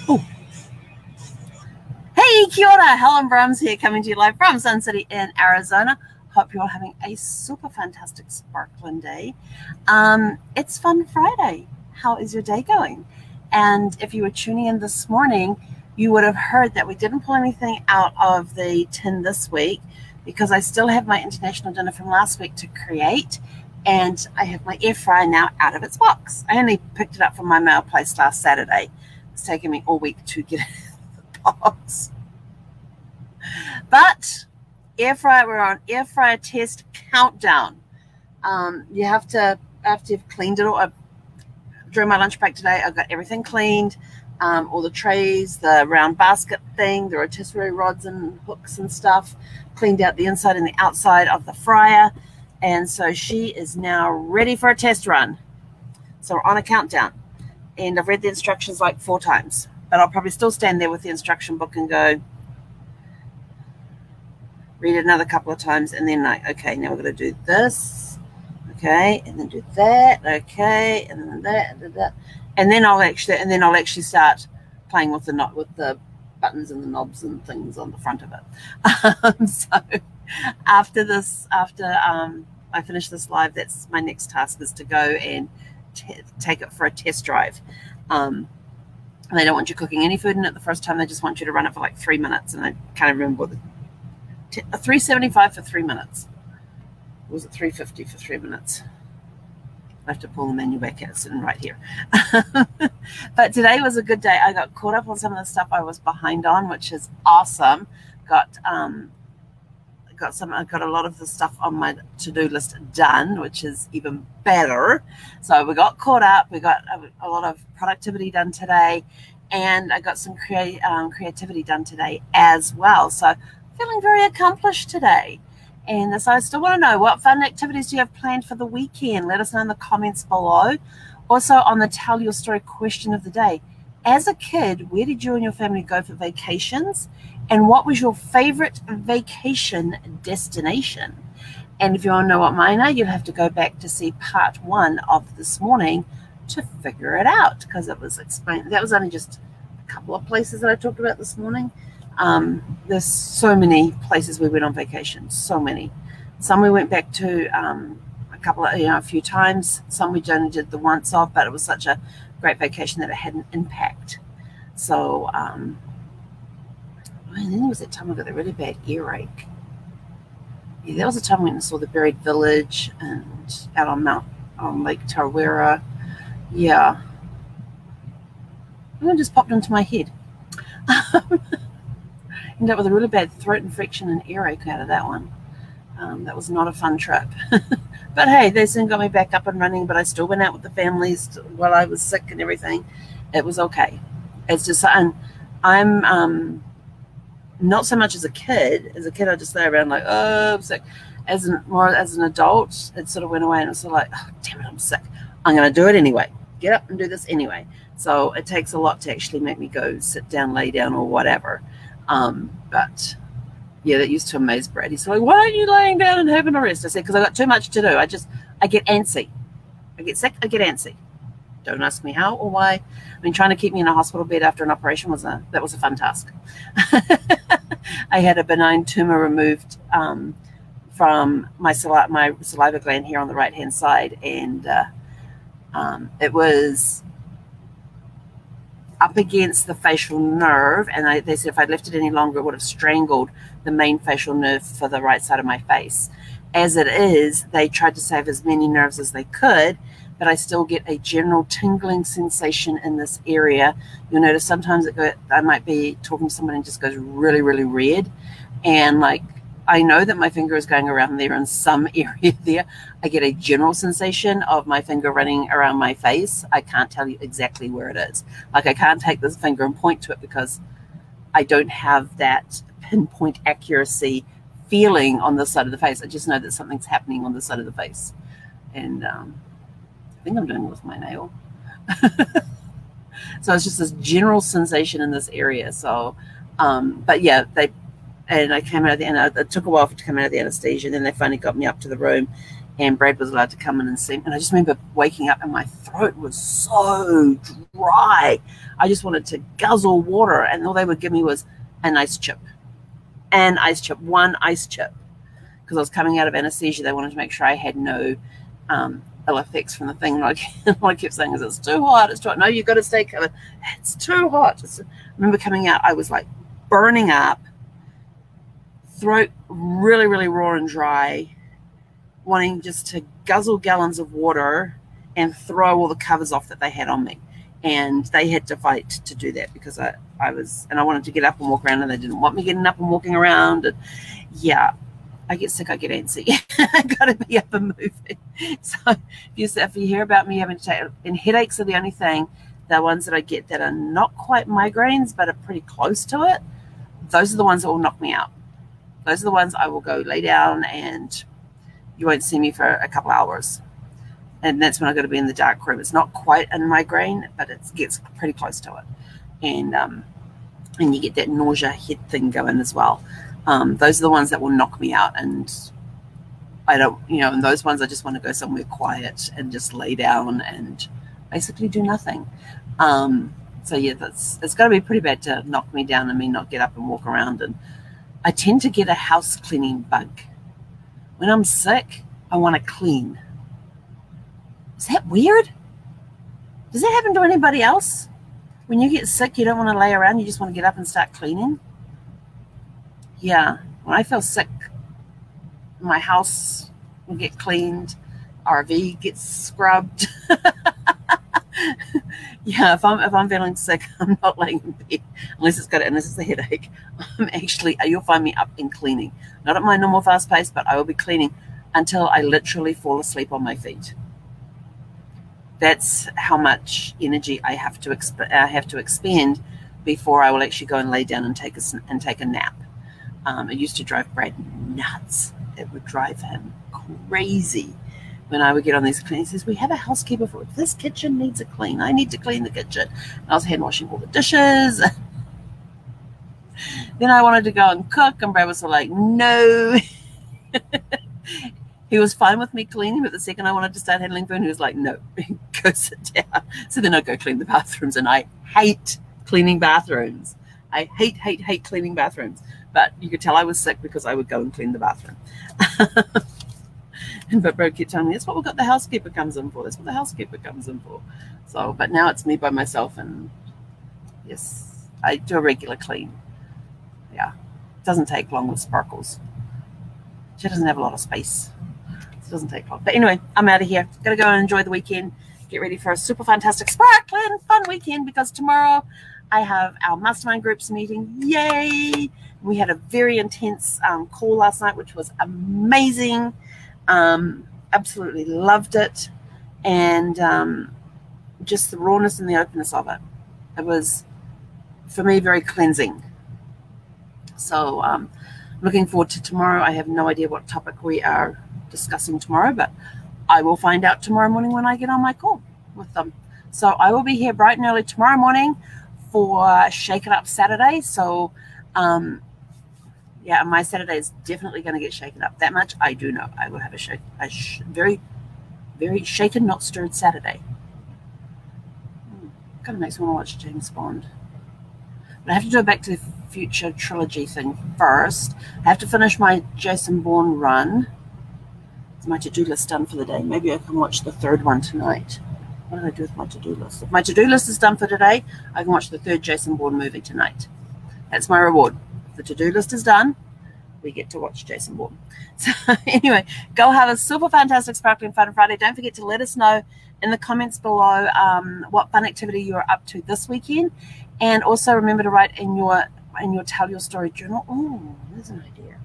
Oh. Hey, kia ora, Helen Brahms here, coming to you live from Sun City in Arizona. Hope you're all having a super fantastic sparkling day. It's Fun Friday. How is your day going? And if you were tuning in this morning, you would have heard that we didn't pull anything out of the tin this week because I still have my international dinner from last week to create, and I have my air fryer now out of its box. I only picked it up from my mail place last Saturday. It's taken me all week to get it in the box. But air fryer, we're on air fryer test countdown. You have to after you've cleaned it all. During my lunch break today, I got everything cleaned, all the trays, the round basket thing, the rotisserie rods and hooks and stuff, cleaned out the inside and the outside of the fryer, and so she is now ready for a test run. So we're on a countdown, and I've read the instructions like 4 times, but I'll probably still stand there with the instruction book and go read it another couple of times, and then like, okay, now we're going to do this, okay, and then do that, okay, and then that, and then I'll actually start playing with the buttons and the knobs and things on the front of it. So after I finish this live, that's my next task, is to go and take it for a test drive. They don't want you cooking any food in it the first time. They just want you to run it for like 3 minutes, and I can't remember what a $3.75 for 3 minutes. Or was it $3.50 for 3 minutes? I have to pull the menu back out. It's sitting right here. But today was a good day. I got caught up on some of the stuff I was behind on, which is awesome. Got a lot of the stuff on my to-do list done, which is even better. So we got caught up. We got a lot of productivity done today, and I got some creativity done today as well. So feeling very accomplished today. And so I still want to know, what fun activities do you have planned for the weekend? Let us know in the comments below. Also on the Tell Your Story question of the day. As a kid, where did you and your family go for vacations? And what was your favorite vacation destination? And if you want to know what mine are, you'll have to go back to see part 1 of this morning to figure it out, because it was explained. That was only just a couple of places that I talked about this morning. There's so many places we went on vacation, so many. Some we went back to a few times. Some we only did the once off, but it was such a great vacation that it had an impact. So, and then there was that time I got the really bad earache. Yeah, that was the time we went and saw the Buried Village and out on Lake Tarawera. Yeah. And it just popped into my head. Ended up with a really bad throat infection and earache out of that one. That was not a fun trip. But hey, they soon got me back up and running, but I still went out with the families while I was sick and everything. It was okay. It's just, and I'm not so much as a kid. As a kid, I just lay around like, oh, I'm sick. More as an adult, it sort of went away, and it was sort of like, oh, damn it, I'm sick. I'm going to do it anyway. Get up and do this anyway. So it takes a lot to actually make me go sit down, lay down, or whatever. But yeah, that used to amaze Brad. He's like, why aren't you laying down and having a rest? I said, because I got too much to do. I get antsy. I get sick, I get antsy. Don't ask me how or why. I mean, trying to keep me in a hospital bed after an operation was a fun task. I had a benign tumor removed from my saliva gland here on the right-hand side, and it was up against the facial nerve, and they said if I'd left it any longer, it would have strangled the main facial nerve for the right side of my face. As it is, they tried to save as many nerves as they could, but I still get a general tingling sensation in this area. You'll notice sometimes I might be talking to someone and it just goes really, really red, and like I know that my finger is going around there in some area there. I get a general sensation of my finger running around my face. I can't tell you exactly where it is. Like I can't take this finger and point to it because I don't have that pinpoint accuracy feeling on this side of the face. I just know that something's happening on this side of the face. And I think I'm doing it with my nail. So it's just this general sensation in this area. So, but yeah, I came out of the, and it took a while to come out of the anesthesia, and then they finally got me up to the room, and Brad was allowed to come in and see me. And I just remember waking up and my throat was so dry. I just wanted to guzzle water, and all they would give me was an ice chip. One ice chip. Because I was coming out of anesthesia, they wanted to make sure I had no ill effects from the thing. Like what I kept saying is, it's too hot, it's too hot. No, you've got to stay covered. It's too hot. I remember coming out, I was like burning up, throat really, really raw and dry, wanting just to guzzle gallons of water and throw all the covers off that they had on me. And they had to fight to do that because I wanted to get up and walk around, and they didn't want me getting up and walking around. And yeah, I get sick, I get antsy. I got to be up and moving. So if you hear about me having to take, and headaches are the only thing, the ones that I get that are not quite migraines but are pretty close to it, those are the ones that will knock me out. Those are the ones I will go lay down and you won't see me for a couple hours. And that's when I got to be in the dark room. It's not quite a migraine, but it gets pretty close to it. And you get that nausea head thing going as well. Those are the ones that will knock me out, and I don't, and those ones I just want to go somewhere quiet and just lay down and basically do nothing. So yeah, it's got to be pretty bad to knock me down and me not get up and walk around. And I tend to get a house cleaning bug. When I'm sick, I want to clean. Is that weird? Does that happen to anybody else? When you get sick, you don't want to lay around, you just want to get up and start cleaning? Yeah, when I feel sick, my house will get cleaned, RV gets scrubbed. Yeah, if I'm feeling sick, I'm not laying in bed unless it's a headache. You'll find me up and cleaning. Not at my normal fast pace, but I will be cleaning until I literally fall asleep on my feet. That's how much energy I have to expend before I will actually go and lay down and take a nap. It used to drive Brad nuts. It would drive him crazy when I would get on these cleans. He says, we have a housekeeper for this kitchen needs a clean. I need to clean the kitchen. And I was hand washing all the dishes. Then I wanted to go and cook, and Brad was like, no. He was fine with me cleaning, but the second I wanted to start handling food, he was like, no, go sit down. So then I'd go clean the bathrooms, and I hate cleaning bathrooms. I hate cleaning bathrooms. But you could tell I was sick because I would go and clean the bathroom. But Brad kept telling me, that's what we've got the housekeeper comes in for. That's what the housekeeper comes in for. So, but now it's me by myself, and yes, I do a regular clean. Yeah, it doesn't take long with Sparkles. She doesn't have a lot of space. It doesn't take long. But anyway, I'm out of here. Got to go and enjoy the weekend. Get ready for a super fantastic, sparkling, fun weekend, because tomorrow I have our mastermind groups meeting. Yay! We had a very intense call last night, which was amazing. Absolutely loved it. And just the rawness and the openness of it. It was, for me, very cleansing. So looking forward to tomorrow. I have no idea what topic we are discussing tomorrow, but I will find out tomorrow morning when I get on my call with them. So I will be here bright and early tomorrow morning for Shake It Up Saturday. So yeah, my Saturday is definitely going to get shaken up. That much I do know. I will have a very, very shaken, not stirred Saturday. Kind of makes me want to watch James Bond. But I have to do a Back to the Future trilogy thing first. I have to finish my Jason Bourne run. Is my to-do list done for the day? Maybe I can watch the third one tonight. What did I do with my to-do list? If my to-do list is done for today, I can watch the third Jason Bourne movie tonight. That's my reward. If the to-do list is done, we get to watch Jason Bourne. So anyway, go have a super fantastic Sparkling Fun Friday. Don't forget to let us know in the comments below what fun activity you're up to this weekend. And also remember to write in your Tell Your Story journal. Oh, there's an idea.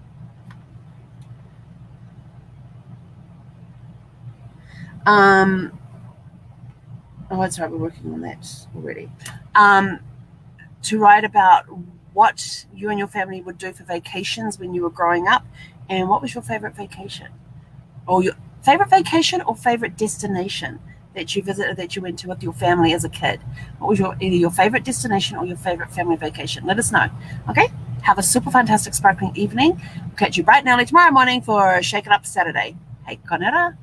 Oh, that's right. We're working on that already. To write about what you and your family would do for vacations when you were growing up, and what was your favorite vacation, or your favorite vacation or favorite destination that you visited, that you went to with your family as a kid. What was either your favorite destination or your favorite family vacation? Let us know. Okay? Have a super fantastic sparkling evening. We'll catch you bright and early tomorrow morning for Shake It Up Saturday. Hei konera.